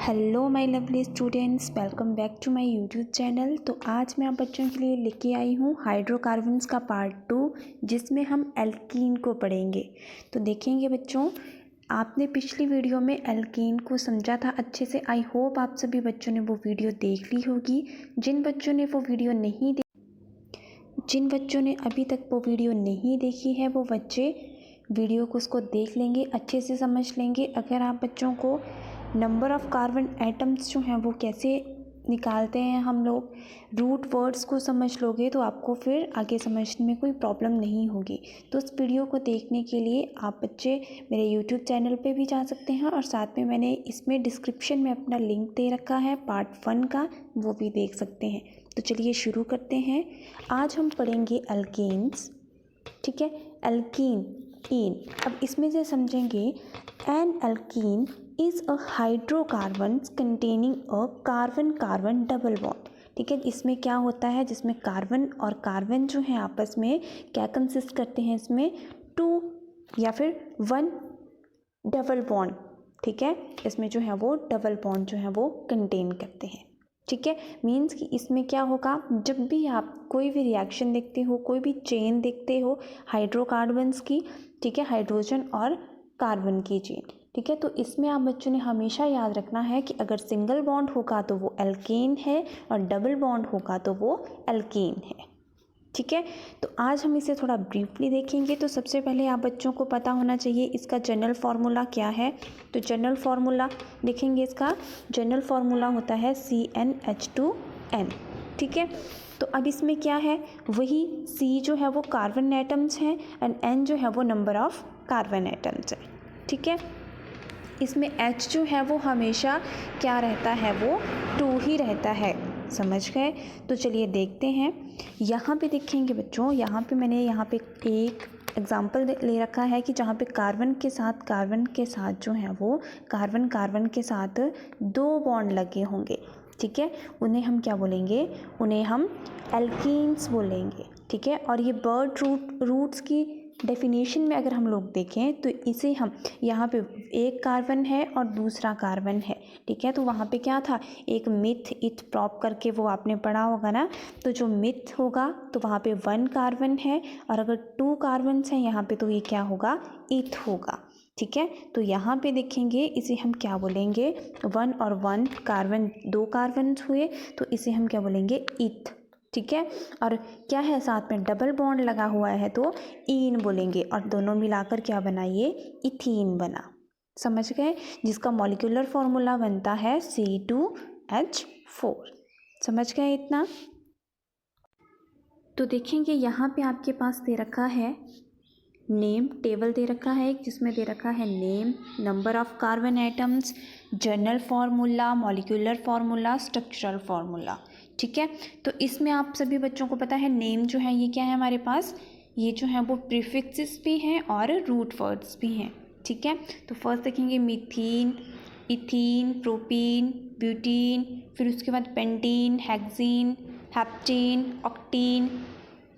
Hello my lovely students, welcome back to my YouTube channel. तो आज मैं आप बच्चों के लिए लेके आई हूँ हाइड्रोकार्बन्स का पार्ट 2, जिसमें हम एल्कीन को पढ़ेंगे। तो देखेंगे बच्चों, आपने पिछली वीडियो में एल्कीन को समझा था अच्छे से। आई होप आप सभी बच्चों ने वो वीडियो देख ली होगी। जिन बच्चों ने अभी तक वो वीडियो नहीं देखी है, वो बच्चे वीडियो को उसको देख लेंगे, अच्छे से समझ लेंगे। अगर आप बच्चों को नंबर ऑफ़ कार्बन एटम्स जो हैं वो कैसे निकालते हैं हम लोग, रूट वर्ड्स को समझ लोगे तो आपको फिर आगे समझने में कोई प्रॉब्लम नहीं होगी। तो इस वीडियो को देखने के लिए आप बच्चे मेरे यूट्यूब चैनल पे भी जा सकते हैं, और साथ में मैंने इसमें डिस्क्रिप्शन में अपना लिंक दे रखा है पार्ट 1 का, वो भी देख सकते हैं। तो चलिए शुरू करते हैं। आज हम पढ़ेंगे एल्केन्स, ठीक है। एल्कीन अब इसमें से समझेंगे, N alkene is a hydrocarbon containing a carbon carbon double bond, ठीक है। इसमें क्या होता है, जिसमें कार्बन और कार्बन जो है आपस में क्या कंसिस्ट करते हैं, इसमें 2 या फिर 1 डबल बॉन्ड, ठीक है। इसमें जो है वो डबल बॉन्ड जो है वो कंटेन करते हैं, ठीक है। मीन्स कि इसमें क्या होगा, जब भी आप कोई भी रिएक्शन देखते हो, कोई भी चेन देखते हो हाइड्रोकार्बन्स की, ठीक है, हाइड्रोजन और कार्बन की चेन, ठीक है। तो इसमें आप बच्चों ने हमेशा याद रखना है कि अगर सिंगल बॉन्ड होगा तो वो एल्केन है, और डबल बॉन्ड होगा तो वो एल्कीन है, ठीक है। तो आज हम इसे थोड़ा ब्रीफली देखेंगे। तो सबसे पहले आप बच्चों को पता होना चाहिए इसका जनरल फार्मूला क्या है। तो जनरल फार्मूला देखेंगे, इसका जनरल फार्मूला होता है CnH2n, ठीक है। तो अब इसमें क्या है, वही C जो है वो कार्बन एटम्स हैं, एंड N जो है वो नंबर ऑफ कार्बन एटम्स है, ठीक है। इसमें H जो है वो हमेशा क्या रहता है, वो 2 ही रहता है, समझ गए। तो चलिए देखते हैं। यहाँ पे देखेंगे बच्चों, यहाँ पे मैंने एक एग्जाम्पल ले रखा है कि जहाँ पे कार्बन के साथ जो है वो कार्बन के साथ 2 बॉन्ड लगे होंगे, ठीक है। उन्हें हम क्या बोलेंगे, उन्हें हम एल्कीन्स बोलेंगे, ठीक है। और ये बर्ड रूट्स की डेफिनेशन में अगर हम लोग देखें तो इसे हम, यहाँ पे एक कार्बन है और दूसरा कार्बन है, ठीक है। तो वहाँ पे क्या था, एक मिथ इथ प्रॉप करके वो आपने पढ़ा होगा ना। तो जो मिथ होगा तो वहाँ पे 1 कार्बन है, और अगर 2 कार्बन्स हैं यहाँ पे तो ये क्या होगा, इथ होगा, ठीक है। तो यहाँ पे देखेंगे, इसे हम क्या बोलेंगे, 1 और 1 कार्बन, 2 कार्बन हुए, तो इसे हम क्या बोलेंगे, इथ, ठीक है। और क्या है, साथ में डबल बॉन्ड लगा हुआ है तो ईन बोलेंगे, और दोनों मिलाकर क्या बनाइए, इथीन बना, समझ गए। जिसका मॉलिक्यूलर फॉर्मूला बनता है C2H4, समझ गए इतना। तो देखेंगे यहाँ पे आपके पास दे रखा है नेम टेबल दे रखा है, जिसमें दे रखा है name, number of carbon atoms, general formula, molecular formula, structural formula, ठीक है। तो इसमें आप सभी बच्चों को पता है नेम जो है ये क्या है हमारे पास, ये जो है वो प्रीफिक्सेस भी हैं और रूट वर्ड्स भी हैं, ठीक है। तो फर्स्ट देखेंगे मीथीन, इथीन, प्रोपीन, ब्यूटीन, फिर उसके बाद पेंटीन, हेक्सीन, हेप्टीन, ऑक्टीन,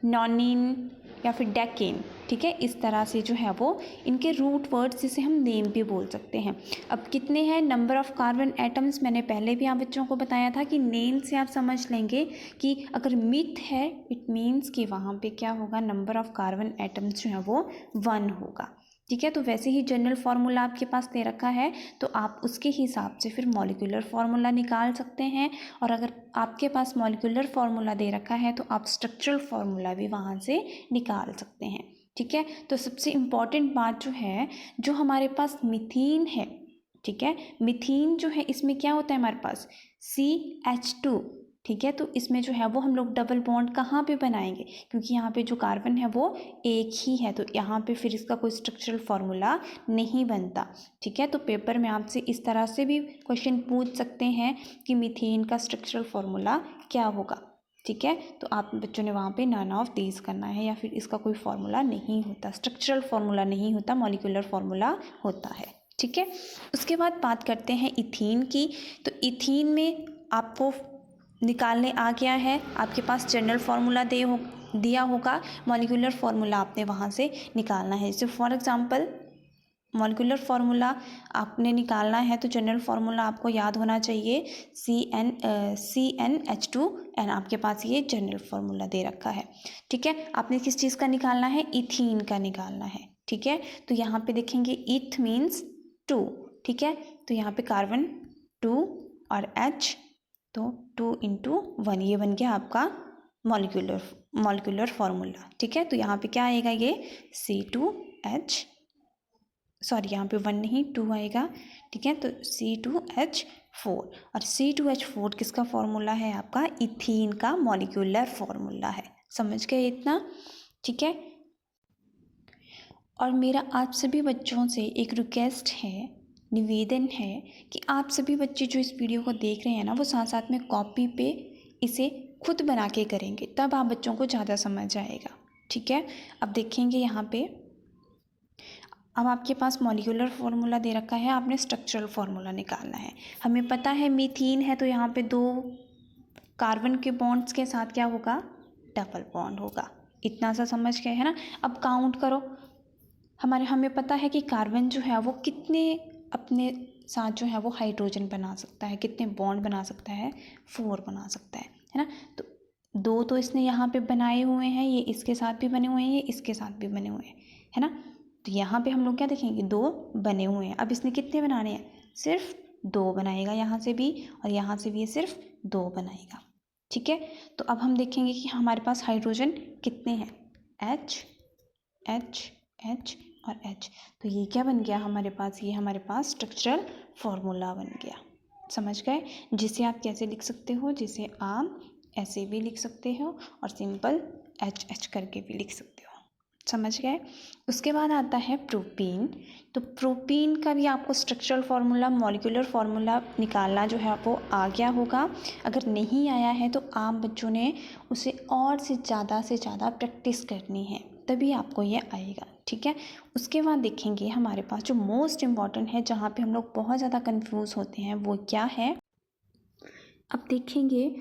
नॉनिन या फिर डेकिन, ठीक है। इस तरह से जो है वो इनके रूट वर्ड्स, जिसे हम नेम भी बोल सकते हैं। अब कितने हैं नंबर ऑफ़ कार्बन एटम्स, मैंने पहले भी आप बच्चों को बताया था कि नेम से आप समझ लेंगे कि अगर मिथ है, इट मीन्स कि वहाँ पे क्या होगा, नंबर ऑफ़ कार्बन एटम्स जो है वो 1 होगा, ठीक है। तो वैसे ही जनरल फार्मूला आपके पास दे रखा है, तो आप उसके हिसाब से फिर मॉलिक्यूलर फार्मूला निकाल सकते हैं। और अगर आपके पास मॉलिक्यूलर फार्मूला दे रखा है तो आप स्ट्रक्चरल फार्मूला भी वहाँ से निकाल सकते हैं, ठीक है। तो सबसे इम्पॉर्टेंट बात जो है, जो हमारे पास मीथीन है, ठीक है, मीथीन जो है इसमें क्या होता है हमारे पास CH2, ठीक है। तो इसमें जो है वो हम लोग डबल बॉन्ड कहाँ पे बनाएंगे, क्योंकि यहाँ पे जो कार्बन है वो एक ही है, तो यहाँ पे फिर इसका कोई स्ट्रक्चरल फार्मूला नहीं बनता, ठीक है। तो पेपर में आपसे इस तरह से भी क्वेश्चन पूछ सकते हैं कि मीथेन का स्ट्रक्चरल फार्मूला क्या होगा, ठीक है। तो आप बच्चों ने वहाँ पे नन ऑफ दीज करना है, या फिर इसका कोई फार्मूला नहीं होता, स्ट्रक्चरल फार्मूला नहीं होता, मॉलिक्यूलर फार्मूला होता है, ठीक है। उसके बाद बात करते हैं इथीन की। तो इथीन में आपको निकालने आ गया है, आपके पास जनरल फार्मूला दिया होगा, मॉलिक्यूलर फार्मूला आपने वहाँ से निकालना है। जैसे फॉर एग्जांपल मॉलिक्यूलर फार्मूला आपने निकालना है तो जनरल फार्मूला आपको याद होना चाहिए CnH2n। आपके पास ये जनरल फार्मूला दे रखा है। ठीक है, आपने किस चीज़ का निकालना है? इथीन का निकालना है। ठीक है, तो यहाँ पे देखेंगे इथ मीन्स 2। ठीक है, तो यहाँ पे कार्बन 2 और H, तो 2 × 1 ये बन गया आपका मॉलिक्यूलर फार्मूला। ठीक है, तो यहाँ पे क्या आएगा? ये C2H, सॉरी यहाँ पे 1 नहीं 2 आएगा। ठीक है, तो C2H4, और C2H4 किसका फॉर्मूला है? आपका इथीन का मॉलिक्यूलर फार्मूला है। समझ गए इतना? ठीक है, और मेरा आप सभी बच्चों से एक रिक्वेस्ट है, निवेदन है कि आप सभी बच्चे जो इस वीडियो को देख रहे हैं ना, वो साथ साथ में कॉपी पे इसे खुद बना के करेंगे, तब आप बच्चों को ज़्यादा समझ आएगा। ठीक है, अब देखेंगे यहाँ पे, अब आपके पास मॉलिक्यूलर फार्मूला दे रखा है, आपने स्ट्रक्चरल फार्मूला निकालना है। हमें पता है मीथेन है, तो यहाँ पे 2 कार्बन के बॉन्ड्स के साथ क्या होगा? डबल बॉन्ड होगा। इतना सा समझ गए है ना? अब काउंट करो। हमें पता है कि कार्बन जो है वो कितने अपने साथ जो है वो हाइड्रोजन बना सकता है, कितने बॉन्ड बना सकता है? 4 बना सकता है ना? तो 2 तो इसने यहाँ पे बनाए हुए हैं, ये इसके साथ भी बने हुए हैं, ये इसके साथ भी बने हुए हैं, है ना? तो यहाँ पे हम लोग क्या देखेंगे? 2 बने हुए हैं। अब इसने कितने बनाने हैं? सिर्फ 2 बनाएगा यहाँ से भी, और यहाँ से भी ये सिर्फ 2 बनाएगा। ठीक है, तो अब हम देखेंगे कि हमारे पास हाइड्रोजन कितने हैं? H, H, H और H। तो ये क्या बन गया हमारे पास? ये हमारे पास स्ट्रक्चरल फार्मूला बन गया। समझ गए? जिसे आप कैसे लिख सकते हो? जिसे आप ऐसे भी लिख सकते हो और सिंपल H करके भी लिख सकते हो। समझ गए? उसके बाद आता है प्रोपीन। तो प्रोपीन का भी आपको स्ट्रक्चरल फार्मूला, मॉलिक्यूलर फार्मूला निकालना जो है वो आ गया होगा। अगर नहीं आया है तो आप बच्चों ने उसे और से ज़्यादा प्रैक्टिस करनी है, तभी आपको ये आएगा। ठीक है, उसके बाद देखेंगे हमारे पास जो मोस्ट इम्पॉर्टेंट है, जहाँ पे हम लोग बहुत ज़्यादा कंफ्यूज होते हैं, वो क्या है? अब देखेंगे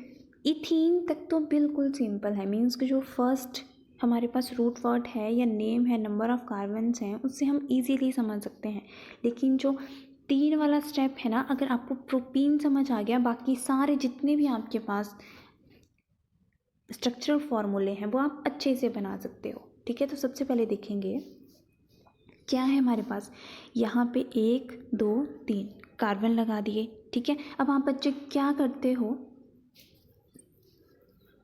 इथीन तक तो बिल्कुल सिंपल है, मीन्स कि जो फर्स्ट हमारे पास रूट वर्ड है या नेम है, नंबर ऑफ़ कार्बन्स हैं, उससे हम इजीली समझ सकते हैं। लेकिन जो 3 वाला स्टेप है ना, अगर आपको प्रोपीन समझ आ गया, बाकी सारे जितने भी आपके पास स्ट्रक्चरल फार्मूले हैं वो आप अच्छे से बना सकते हो। ठीक है, तो सबसे पहले देखेंगे क्या है हमारे पास। यहाँ पे 1 2 3 कार्बन लगा दिए। ठीक है, अब आप बच्चे क्या करते हो,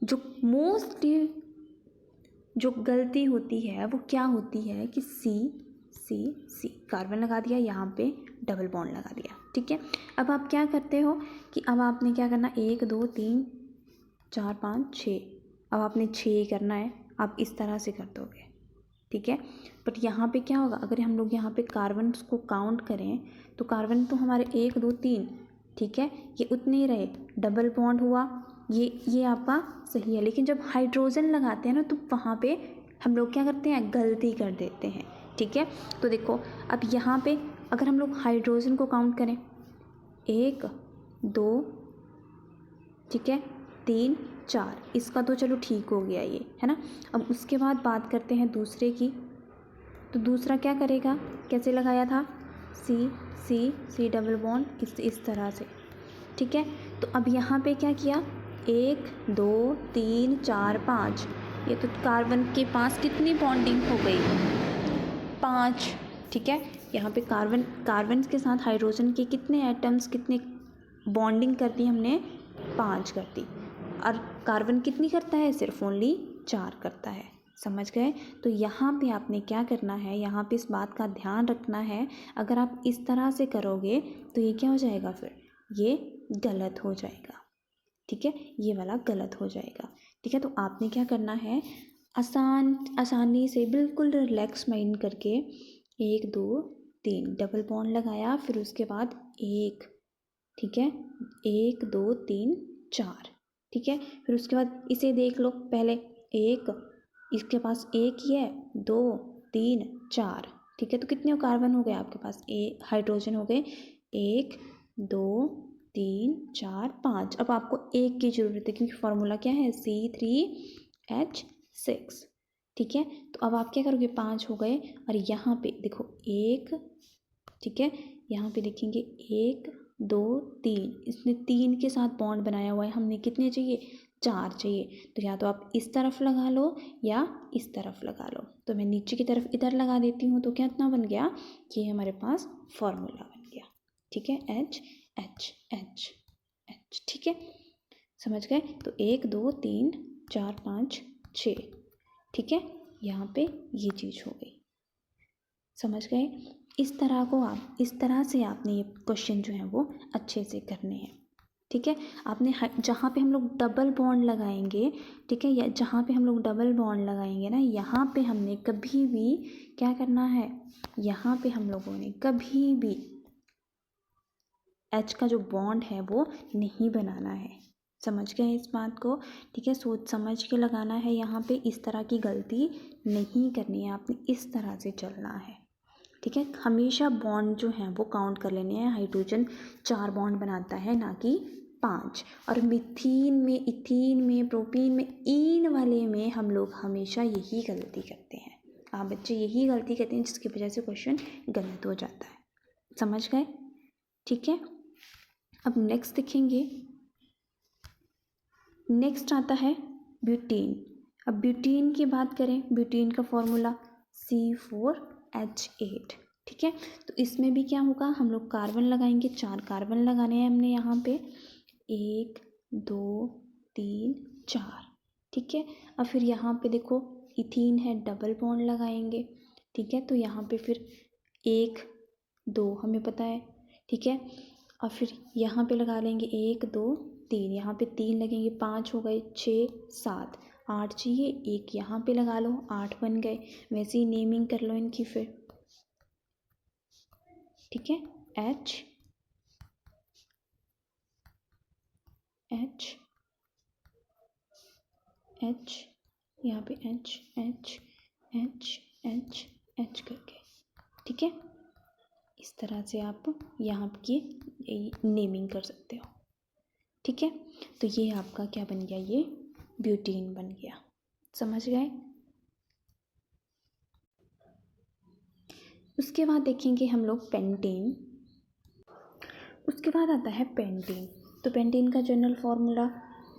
जो मोस्टली जो गलती होती है वो क्या होती है कि सी कार्बन लगा दिया, यहाँ पे डबल बॉन्ड लगा दिया। ठीक है, अब आप क्या करते हो कि अब आपने क्या करना, 1 2 3 4 5 6, अब आपने 6 करना है, आप इस तरह से कर दोगे। ठीक है, बट यहाँ पे क्या होगा, अगर हम लोग यहाँ पे कार्बन को काउंट करें तो कार्बन तो हमारे 1 2 3, ठीक है, ये उतने ही रहे, डबल बॉन्ड हुआ, ये आपका सही है। लेकिन जब हाइड्रोजन लगाते हैं ना, तो वहाँ पे हम लोग क्या करते हैं, गलती कर देते हैं। ठीक है, तो देखो अब यहाँ पे अगर हम लोग हाइड्रोजन को काउंट करें, 1 2, ठीक है, 3 4, इसका तो चलो ठीक हो गया ये, है ना। अब उसके बाद बात करते हैं दूसरे की, तो दूसरा क्या करेगा, कैसे लगाया था, सी डबल बॉन्ड इस तरह से। ठीक है, तो अब यहाँ पे क्या किया, 1 2 3 4 5, ये तो कार्बन के पास कितनी बॉन्डिंग हो गई, 5। ठीक है, यहाँ पे कार्बन के साथ हाइड्रोजन के कितने एटम्स, कितने बॉन्डिंग कर दी हमने, 5 कर दी। और कार्बन कितनी करता है, सिर्फ ओनली 4 करता है। समझ गए? तो यहाँ पे आपने क्या करना है, यहाँ पे इस बात का ध्यान रखना है, अगर आप इस तरह से करोगे तो ये क्या हो जाएगा, फिर ये गलत हो जाएगा। ठीक है, ये वाला गलत हो जाएगा। ठीक है, तो आपने क्या करना है, आसानी से बिल्कुल रिलैक्स माइंड करके 1 2 3 डबल बॉन्ड लगाया, फिर उसके बाद 1, ठीक है, 1 2 3 4, ठीक है, फिर उसके बाद इसे देख लो, पहले 1, इसके पास 1 ही है, 2 3 4, ठीक है, तो कितने कार्बन हो गए आपके पास, हाइड्रोजन हो गए, 1 2 3 4 5। अब आपको 1 की ज़रूरत है, क्योंकि फार्मूला क्या है, C3H6। ठीक है, तो अब आप क्या करोगे, 5 हो गए, और यहाँ पे देखो 1 ठीक है, यहाँ पे लिखेंगे 1 2 3, इसने 3 के साथ बॉन्ड बनाया हुआ है, हमने कितने चाहिए 4 चाहिए। तो या तो आप इस तरफ लगा लो या इस तरफ लगा लो। तो मैं नीचे की तरफ इधर लगा देती हूँ, तो क्या इतना बन गया, ये हमारे पास फॉर्मूला बन गया। ठीक है, H H H H। ठीक है, समझ गए। तो 1 2 3 4 5 6। ठीक है, यहाँ पे ये चीज़ हो गई, समझ गए। इस तरह से आपने ये क्वेश्चन जो है वो अच्छे से करने हैं। ठीक है, आपने जहाँ पे हम लोग डबल बॉन्ड लगाएंगे, ठीक है, या जहाँ पे हम लोग डबल बॉन्ड लगाएंगे ना, यहाँ पे हमने कभी भी क्या करना है, यहाँ पे हम लोगों ने कभी भी H का जो बॉन्ड है वो नहीं बनाना है। समझ गए इस बात को। ठीक है, सोच समझ के लगाना है। यहाँ पे इस तरह की गलती नहीं करनी है, आपने इस तरह से चलना है। ठीक है, हमेशा बॉन्ड जो हैं वो काउंट कर लेने हैं। हाइड्रोजन 4 बॉन्ड बनाता है, ना कि 5। और मिथीन में, इथीन में, प्रोपीन में, ईन वाले में हम लोग हमेशा यही गलती करते हैं। आप बच्चे यही गलती करते हैं, जिसकी वजह से क्वेश्चन गलत हो जाता है। समझ गए। ठीक है, अब नेक्स्ट देखेंगे। नेक्स्ट आता है ब्यूटीन। अब ब्यूटीन की बात करें, ब्यूटीन का फॉर्मूला C4H8। ठीक है, तो इसमें भी क्या होगा, हम लोग कार्बन लगाएंगे, 4 कार्बन लगाने हैं हमने यहाँ पे, 1 2 3 4। ठीक है, अब फिर यहाँ पे देखो इथीन है, डबल बॉन्ड लगाएंगे। ठीक है, तो यहाँ पे फिर 1 2 हमें पता है। ठीक है, और फिर यहाँ पे लगा लेंगे 1 2 3, यहाँ पे 3 लगेंगे, 5 हो गए, 6 7 8 चाहिए, 1 यहाँ पे लगा लो, 8 बन गए। वैसे ही नेमिंग कर लो इनकी फिर। ठीक है, H H H, यहाँ पे H H H H H करके। ठीक है, इस तरह से आप यहाँ की नेमिंग कर सकते हो। ठीक है, तो ये आपका क्या बन गया, ये ब्यूटीन बन गया। समझ गए। उसके बाद देखेंगे हम लोग पेंटेन। उसके बाद आता है पेंटेन। तो पेंटेन का जनरल फार्मूला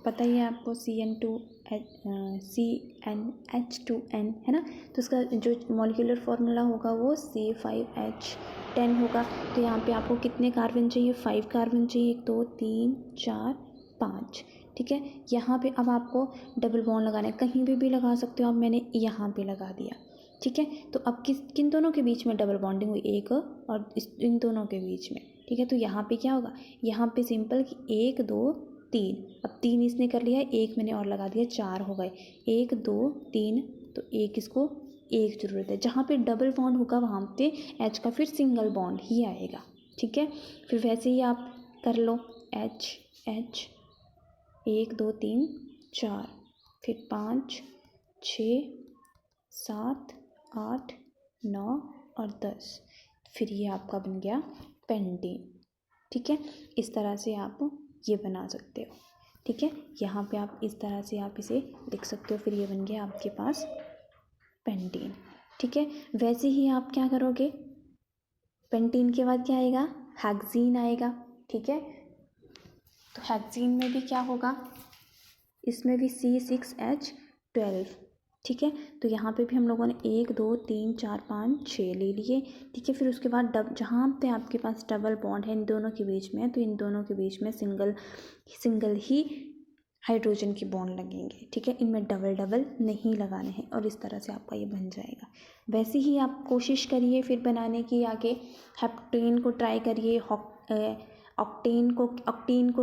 पता ही है आपको, CnH2n है ना। तो उसका जो मॉलिक्यूलर फार्मूला होगा वो C5H10 होगा। तो यहाँ पे आपको कितने कार्बन चाहिए, 5 कार्बन चाहिए, 1 2 3 4 5। ठीक है, यहाँ पे अब आपको डबल बॉन्ड लगाना है, कहीं भी लगा सकते हो आप, मैंने यहाँ पे लगा दिया। ठीक है, तो अब किन दोनों के बीच में डबल बॉन्डिंग हुई, एक और इन दोनों के बीच में। ठीक है, तो यहाँ पे क्या होगा, यहाँ पे सिंपल कि 1 2 3, अब 3 इसने कर लिया, 1 मैंने और लगा दिया, 4 हो गए, 1 2 3, तो एक इसको एक ज़रूरत है। जहाँ पे डबल बॉन्ड होगा वहाँ पे H का फिर सिंगल बॉन्ड ही आएगा। ठीक है, फिर वैसे ही आप कर लो, H H 1 2 3 4, फिर 5 6 7 8 9 और 10, फिर ये आपका बन गया पेंटेन। ठीक है, इस तरह से आप ये बना सकते हो। ठीक है, यहाँ पे आप इस तरह से आप इसे लिख सकते हो, फिर ये बन गया आपके पास पेंटेन। ठीक है, वैसे ही आप क्या करोगे, पेंटेन के बाद क्या आएगा, हेक्सीन आएगा। ठीक है, तो हेक्सीन में भी क्या होगा, इसमें भी C6H12। ठीक है, तो यहाँ पे भी हम लोगों ने 1 2 3 4 5 6 ले लिए। ठीक है, फिर उसके बाद जहाँ पे आपके पास डबल बॉन्ड है इन दोनों के बीच में, तो इन दोनों के बीच में सिंगल ही हाइड्रोजन की बॉन्ड लगेंगे। ठीक है, इनमें डबल नहीं लगाने हैं, और इस तरह से आपका ये बन जाएगा। वैसे ही आप कोशिश करिए फिर बनाने की, आगे हेप्टेन को ट्राई करिए, ऑक्टेन को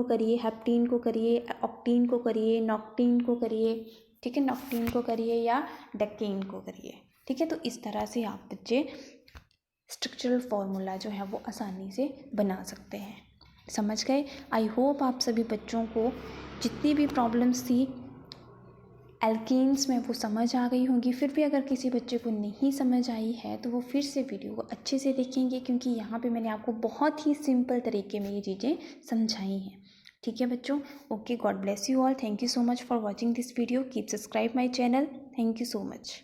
करिए, हेप्टीन को करिए, ऑक्टीन को करिए, नॉक्टीन को करिए। ठीक है, नॉक्टीन को करिए या डेक्टीन को करिए। ठीक है, तो इस तरह से आप बच्चे स्ट्रक्चरल फार्मूला जो है वो आसानी से बना सकते हैं। समझ गए। आई होप आप सभी बच्चों को जितनी भी प्रॉब्लम्स थी एल्कीन्स में वो समझ आ गई होंगी। फिर भी अगर किसी बच्चे को नहीं समझ आई है तो वो फिर से वीडियो को अच्छे से देखेंगे, क्योंकि यहाँ पे मैंने आपको बहुत ही सिंपल तरीके में ये चीज़ें समझाई हैं। ठीक है बच्चों, okay, God bless you all, thank you so much for watching this video, keep subscribe my channel, thank you so much.